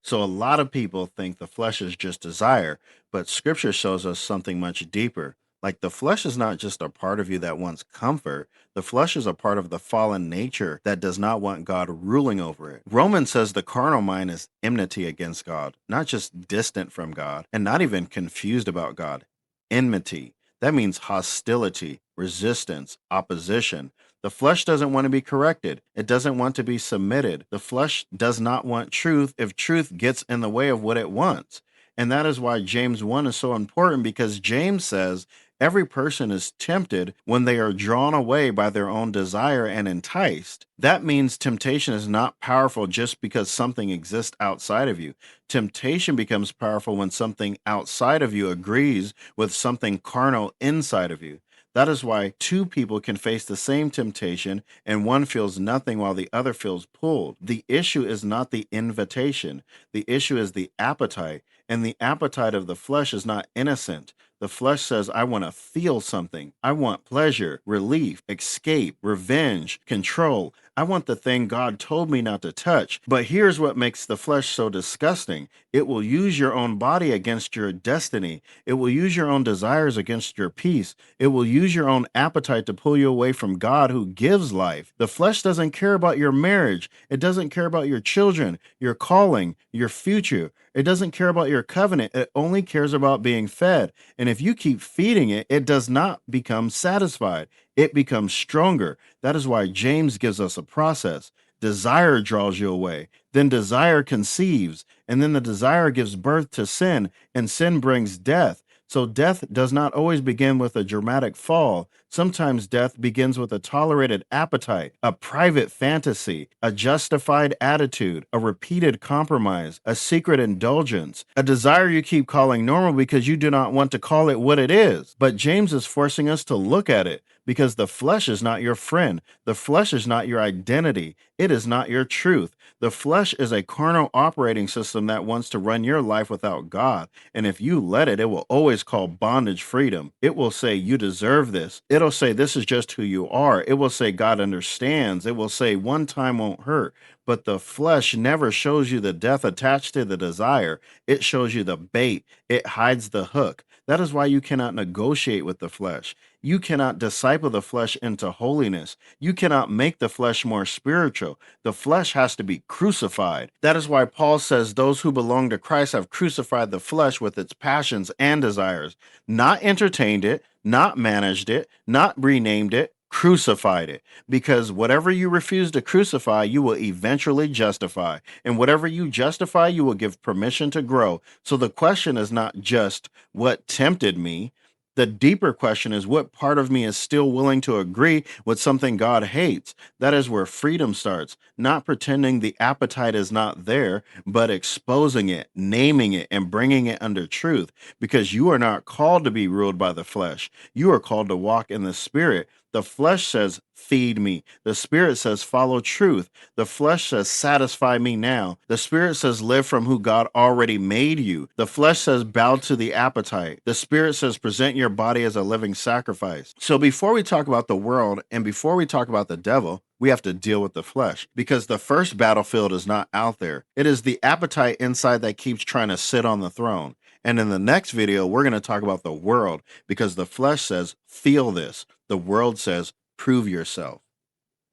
So a lot of people think the flesh is just desire, but scripture shows us something much deeper. Like the flesh is not just a part of you that wants comfort. The flesh is a part of the fallen nature that does not want God ruling over it. Romans says the carnal mind is enmity against God, not just distant from God and not even confused about God. Enmity. That means hostility, resistance, opposition. The flesh doesn't want to be corrected. It doesn't want to be submitted. The flesh does not want truth if truth gets in the way of what it wants. And that is why James 1 is so important, because James says every person is tempted when they are drawn away by their own desire and enticed. That means temptation is not powerful just because something exists outside of you. Temptation becomes powerful when something outside of you agrees with something carnal inside of you. That is why two people can face the same temptation and one feels nothing while the other feels pulled. The issue is not the invitation. The issue is the appetite. And the appetite of the flesh is not innocent. The flesh says, I want to feel something. I want pleasure, relief, escape, revenge, control. I want the thing God told me not to touch. But here's what makes the flesh so disgusting. It will use your own body against your destiny. It will use your own desires against your peace. It will use your own appetite to pull you away from God who gives life. The flesh doesn't care about your marriage. It doesn't care about your children, your calling, your future. It doesn't care about your covenant. It only cares about being fed. And if you keep feeding it, it does not become satisfied. It becomes stronger. That is why James gives us a process. Desire draws you away. Then desire conceives. And then the desire gives birth to sin. And sin brings death. So death does not always begin with a dramatic fall. Sometimes death begins with a tolerated appetite, a private fantasy, a justified attitude, a repeated compromise, a secret indulgence, a desire you keep calling normal because you do not want to call it what it is. But James is forcing us to look at it, because the flesh is not your friend. The flesh is not your identity. It is not your truth. The flesh is a carnal operating system that wants to run your life without God. And if you let it, it will always call bondage freedom. It will say, you deserve this. It'll say, this is just who you are. It will say, God understands. It will say, one time won't hurt. But the flesh never shows you the death attached to the desire. It shows you the bait. It hides the hook. That is why you cannot negotiate with the flesh. You cannot disciple the flesh into holiness. You cannot make the flesh more spiritual. The flesh has to be crucified. That is why Paul says those who belong to Christ have crucified the flesh with its passions and desires, not entertained it, not managed it, not renamed it, crucified it. Because whatever you refuse to crucify, you will eventually justify. And whatever you justify, you will give permission to grow. So the question is not just what tempted me. The deeper question is, what part of me is still willing to agree with something God hates? That is where freedom starts, not pretending the appetite is not there, but exposing it, naming it, and bringing it under truth. Because you are not called to be ruled by the flesh. You are called to walk in the Spirit. The flesh says, feed me. The Spirit says, follow truth. The flesh says, satisfy me now. The Spirit says, live from who God already made you. The flesh says, bow to the appetite. The Spirit says, present your body as a living sacrifice. So before we talk about the world and before we talk about the devil, we have to deal with the flesh, because the first battlefield is not out there. It is the appetite inside that keeps trying to sit on the throne. And in the next video, we're going to talk about the world, because the flesh says, feel this. The world says, prove yourself.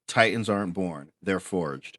Titans aren't born, they're forged.